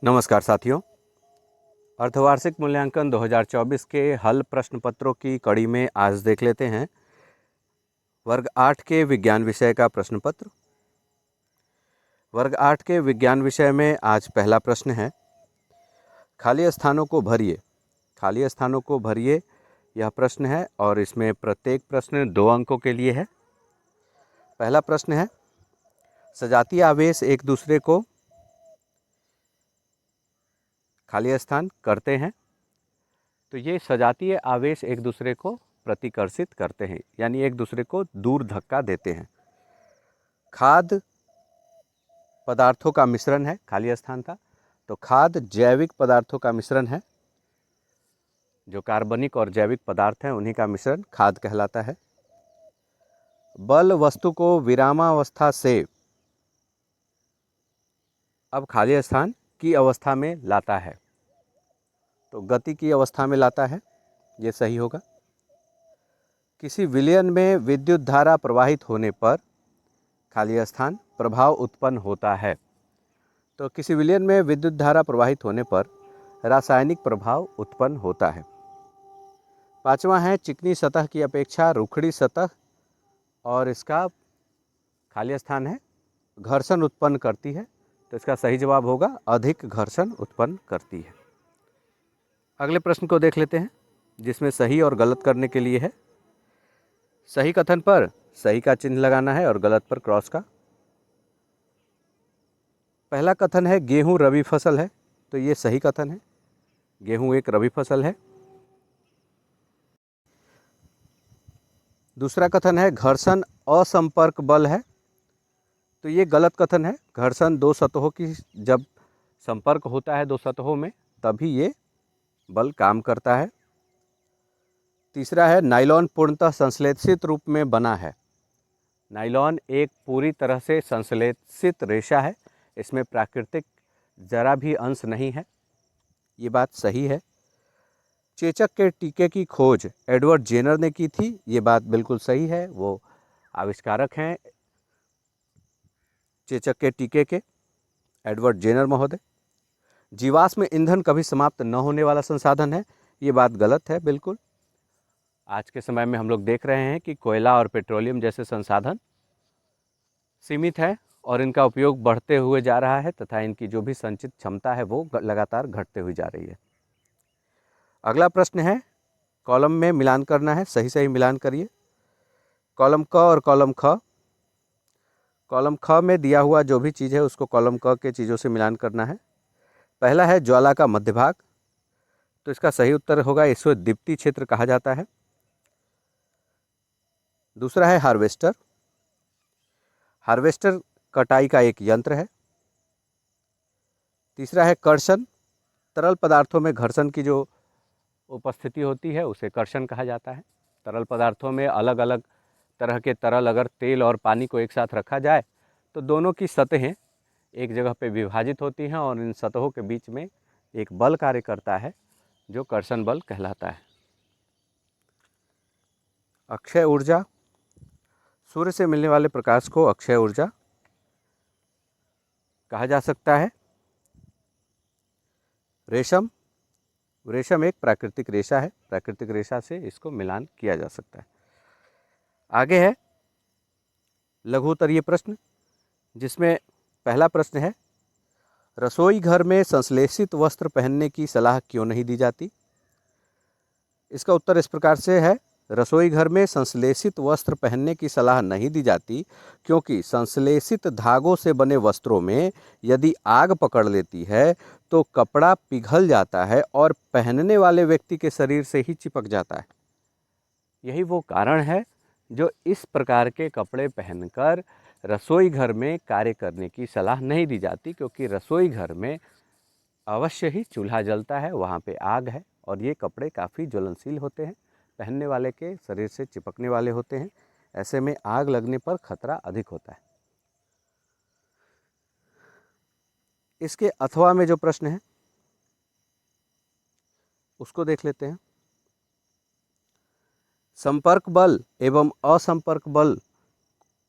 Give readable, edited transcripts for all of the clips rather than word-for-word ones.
नमस्कार साथियों, अर्धवार्षिक मूल्यांकन 2024 के हल प्रश्न पत्रों की कड़ी में आज देख लेते हैं वर्ग 8 के विज्ञान विषय का प्रश्न पत्र। वर्ग 8 के विज्ञान विषय में आज पहला प्रश्न है, खाली स्थानों को भरिए। खाली स्थानों को भरिए यह प्रश्न है और इसमें प्रत्येक प्रश्न 2 अंकों के लिए है। पहला प्रश्न है, सजातीय आवेश एक दूसरे को खाली स्थान करते हैं, तो ये सजातीय आवेश एक दूसरे को प्रतिकर्षित करते हैं, यानी एक दूसरे को दूर धक्का देते हैं। खाद पदार्थों का मिश्रण है, खाली स्थान था, तो खाद जैविक पदार्थों का मिश्रण है। जो कार्बनिक और जैविक पदार्थ हैं उन्हीं का मिश्रण खाद कहलाता है। बल वस्तु को विरामावस्था से अब खाली स्थान की अवस्था में लाता है, तो गति की अवस्था में लाता है, ये सही होगा। किसी विलयन में विद्युत धारा प्रवाहित होने पर खाली स्थान प्रभाव उत्पन्न होता है, तो किसी विलयन में विद्युत धारा प्रवाहित होने पर रासायनिक प्रभाव उत्पन्न होता है। पांचवा है, चिकनी सतह की अपेक्षा रुखड़ी सतह और इसका खाली स्थान है घर्षण उत्पन्न करती है, तो इसका सही जवाब होगा अधिक घर्षण उत्पन्न करती है। अगले प्रश्न को देख लेते हैं, जिसमें सही और गलत करने के लिए है। सही कथन पर सही का चिन्ह लगाना है और गलत पर क्रॉस का। पहला कथन है, गेहूं रबी फसल है, तो ये सही कथन है, गेहूं एक रबी फसल है। दूसरा कथन है, घर्षण असंपर्क बल है, तो ये गलत कथन है। घर्षण दो सतहों की जब संपर्क होता है दो सतहों में, तभी ये बल काम करता है। तीसरा है, नायलॉन पूर्णतः संश्लेषित रूप में बना है। नायलॉन एक पूरी तरह से संश्लेषित रेशा है, इसमें प्राकृतिक जरा भी अंश नहीं है, ये बात सही है। चेचक के टीके की खोज एडवर्ड जेनर ने की थी, ये बात बिल्कुल सही है, वो आविष्कारक हैं चेचक के टीके के, एडवर्ड जेनर महोदय। जीवाश्म ईंधन कभी समाप्त न होने वाला संसाधन है, ये बात गलत है बिल्कुल। आज के समय में हम लोग देख रहे हैं कि कोयला और पेट्रोलियम जैसे संसाधन सीमित है और इनका उपयोग बढ़ते हुए जा रहा है तथा इनकी जो भी संचित क्षमता है वो लगातार घटते हुई जा रही है। अगला प्रश्न है, कॉलम में मिलान करना है, सही सही मिलान करिए। कॉलम क और कॉलम ख, कॉलम ख में दिया हुआ जो भी चीज़ है उसको कॉलम क के चीज़ों से मिलान करना है। पहला है ज्वाला का मध्य भाग, तो इसका सही उत्तर होगा इसको दीप्ति क्षेत्र कहा जाता है। दूसरा है हार्वेस्टर, हार्वेस्टर कटाई का एक यंत्र है। तीसरा है कर्षण, तरल पदार्थों में घर्षण की जो उपस्थिति होती है उसे कर्षण कहा जाता है। तरल पदार्थों में अलग अलग तरह के तरल अगर तेल और पानी को एक साथ रखा जाए तो दोनों की सतहें एक जगह पे विभाजित होती हैं और इन सतहों के बीच में एक बल कार्य करता है जो कर्षण बल कहलाता है। अक्षय ऊर्जा, सूर्य से मिलने वाले प्रकाश को अक्षय ऊर्जा कहा जा सकता है। रेशम, रेशम एक प्राकृतिक रेशा है, प्राकृतिक रेशा से इसको मिलान किया जा सकता है। आगे है लघुत्तरीय प्रश्न, जिसमें पहला प्रश्न है, रसोई घर में संश्लेषित वस्त्र पहनने की सलाह क्यों नहीं दी जाती? इसका उत्तर इस प्रकार से है, रसोई घर में संश्लेषित वस्त्र पहनने की सलाह नहीं दी जाती क्योंकि संश्लेषित धागों से बने वस्त्रों में यदि आग पकड़ लेती है तो कपड़ा पिघल जाता है और पहनने वाले व्यक्ति के शरीर से ही चिपक जाता है। यही वो कारण है जो इस प्रकार के कपड़े पहनकर रसोई घर में कार्य करने की सलाह नहीं दी जाती, क्योंकि रसोई घर में अवश्य ही चूल्हा जलता है, वहाँ पे आग है और ये कपड़े काफ़ी ज्वलनशील होते हैं, पहनने वाले के शरीर से चिपकने वाले होते हैं, ऐसे में आग लगने पर खतरा अधिक होता है। इसके अथवा में जो प्रश्न है उसको देख लेते हैं। संपर्क बल एवं असंपर्क बल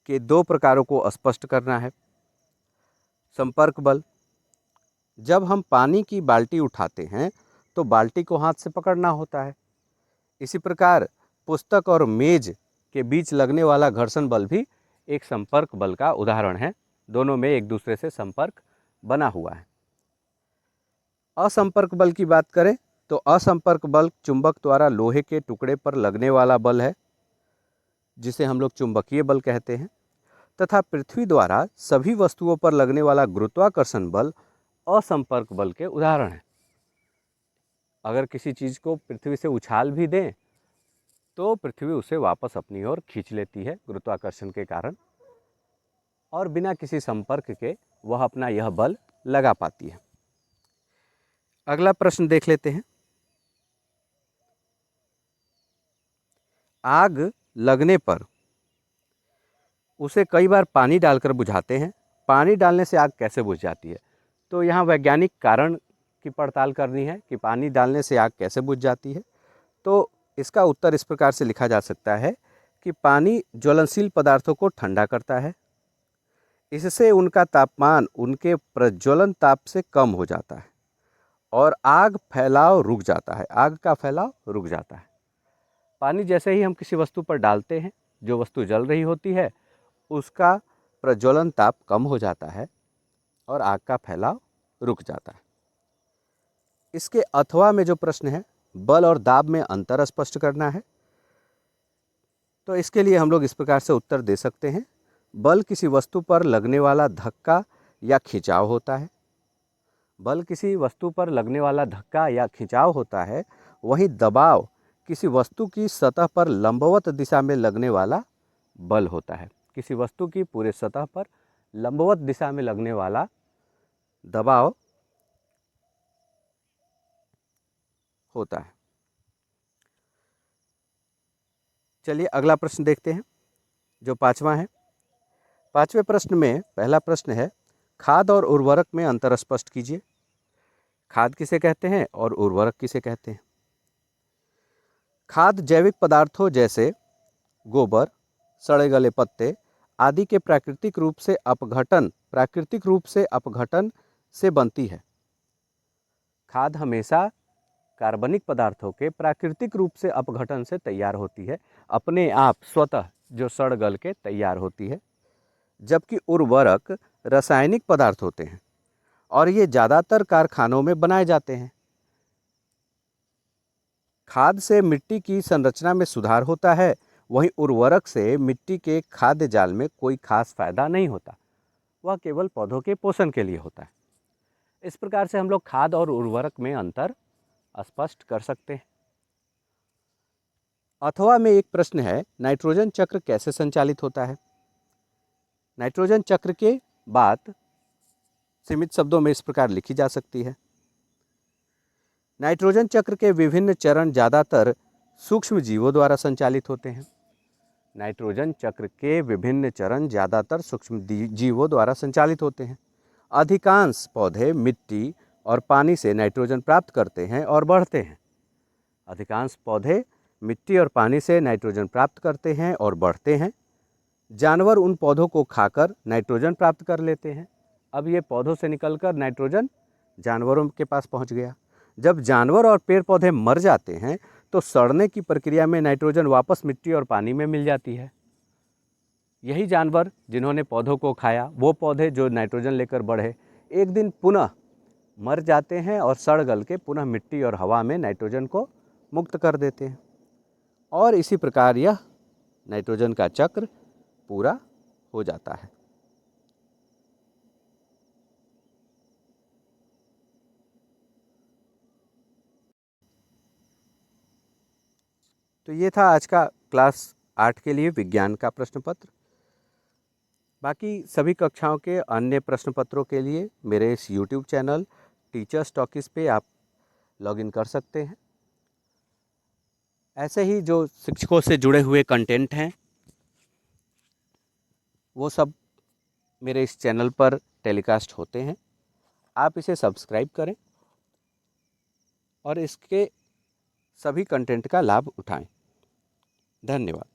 के दो प्रकारों को स्पष्ट करना है। संपर्क बल, जब हम पानी की बाल्टी उठाते हैं तो बाल्टी को हाथ से पकड़ना होता है। इसी प्रकार पुस्तक और मेज के बीच लगने वाला घर्षण बल भी एक संपर्क बल का उदाहरण है। दोनों में एक दूसरे से संपर्क बना हुआ है। असंपर्क बल की बात करें तो असंपर्क बल चुंबक द्वारा लोहे के टुकड़े पर लगने वाला बल है, जिसे हम लोग चुंबकीय बल कहते हैं, तथा पृथ्वी द्वारा सभी वस्तुओं पर लगने वाला गुरुत्वाकर्षण बल असंपर्क बल के उदाहरण हैं। अगर किसी चीज़ को पृथ्वी से उछाल भी दें तो पृथ्वी उसे वापस अपनी ओर खींच लेती है गुरुत्वाकर्षण के कारण, और बिना किसी संपर्क के वह अपना यह बल लगा पाती है। अगला प्रश्न देख लेते हैं। आग लगने पर उसे कई बार पानी डालकर बुझाते हैं। पानी डालने से आग कैसे बुझ जाती है? तो यहाँ वैज्ञानिक कारण की पड़ताल करनी है कि पानी डालने से आग कैसे बुझ जाती है। तो इसका उत्तर इस प्रकार से लिखा जा सकता है कि पानी ज्वलनशील पदार्थों को ठंडा करता है। इससे उनका तापमान उनके प्रज्वलन ताप से कम हो जाता है और आग रुक जाता है। आग का फैलाव रुक जाता है। पानी जैसे ही हम किसी वस्तु पर डालते हैं, जो वस्तु जल रही होती है, उसका प्रज्वलन ताप कम हो जाता है और आग का फैलाव रुक जाता है। इसके अथवा में जो प्रश्न है, बल और दाब में अंतर स्पष्ट करना है। तो इसके लिए हम लोग इस प्रकार से उत्तर दे सकते हैं। बल किसी वस्तु पर लगने वाला धक्का या खिंचाव होता है। बल किसी वस्तु पर लगने वाला धक्का या खिंचाव होता है। वहीं दबाव किसी वस्तु की सतह पर लंबवत दिशा में लगने वाला बल होता है। किसी वस्तु की पूरे सतह पर लंबवत दिशा में लगने वाला दबाव होता है। चलिए अगला प्रश्न देखते हैं, जो पांचवा है। पांचवें प्रश्न में पहला प्रश्न है, खाद और उर्वरक में अंतर स्पष्ट कीजिए। खाद किसे कहते हैं और उर्वरक किसे कहते हैं? खाद जैविक पदार्थों जैसे गोबर, सड़े गले पत्ते आदि के प्राकृतिक रूप से अपघटन से बनती है। खाद हमेशा कार्बनिक पदार्थों के प्राकृतिक रूप से अपघटन से तैयार होती है, अपने आप स्वतः जो सड़ गल के तैयार होती है। जबकि उर्वरक रासायनिक पदार्थ होते हैं और ये ज़्यादातर कारखानों में बनाए जाते हैं। खाद से मिट्टी की संरचना में सुधार होता है, वहीं उर्वरक से मिट्टी के खाद्य जाल में कोई खास फायदा नहीं होता, वह केवल पौधों के पोषण के लिए होता है। इस प्रकार से हम लोग खाद और उर्वरक में अंतर स्पष्ट कर सकते हैं। अथवा में एक प्रश्न है, नाइट्रोजन चक्र कैसे संचालित होता है? नाइट्रोजन चक्र के बात सीमित शब्दों में इस प्रकार लिखी जा सकती है। नाइट्रोजन चक्र के विभिन्न चरण ज़्यादातर सूक्ष्म जीवों द्वारा संचालित होते हैं। नाइट्रोजन चक्र के विभिन्न चरण ज़्यादातर सूक्ष्म जीवों द्वारा संचालित होते हैं। अधिकांश पौधे मिट्टी और पानी से नाइट्रोजन प्राप्त करते हैं और बढ़ते हैं। अधिकांश पौधे मिट्टी और पानी से नाइट्रोजन प्राप्त करते हैं और बढ़ते हैं। जानवर उन पौधों को खाकर नाइट्रोजन प्राप्त कर लेते हैं। अब ये पौधों से निकलकर नाइट्रोजन जानवरों के पास पहुंच गया। जब जानवर और पेड़ पौधे मर जाते हैं तो सड़ने की प्रक्रिया में नाइट्रोजन वापस मिट्टी और पानी में मिल जाती है। यही जानवर जिन्होंने पौधों को खाया, वो पौधे जो नाइट्रोजन लेकर बढ़े, एक दिन पुनः मर जाते हैं और सड़ गल के पुनः मिट्टी और हवा में नाइट्रोजन को मुक्त कर देते हैं। और इसी प्रकार यह नाइट्रोजन का चक्र पूरा हो जाता है। तो ये था आज का क्लास 8 के लिए विज्ञान का प्रश्न पत्र। बाकी सभी कक्षाओं के अन्य प्रश्न पत्रों के लिए मेरे इस YouTube चैनल टीचर्स टॉकीज पे आप लॉगिन कर सकते हैं। ऐसे ही जो शिक्षकों से जुड़े हुए कंटेंट हैं वो सब मेरे इस चैनल पर टेलीकास्ट होते हैं। आप इसे सब्सक्राइब करें और इसके सभी कंटेंट का लाभ उठाएं। धन्यवाद।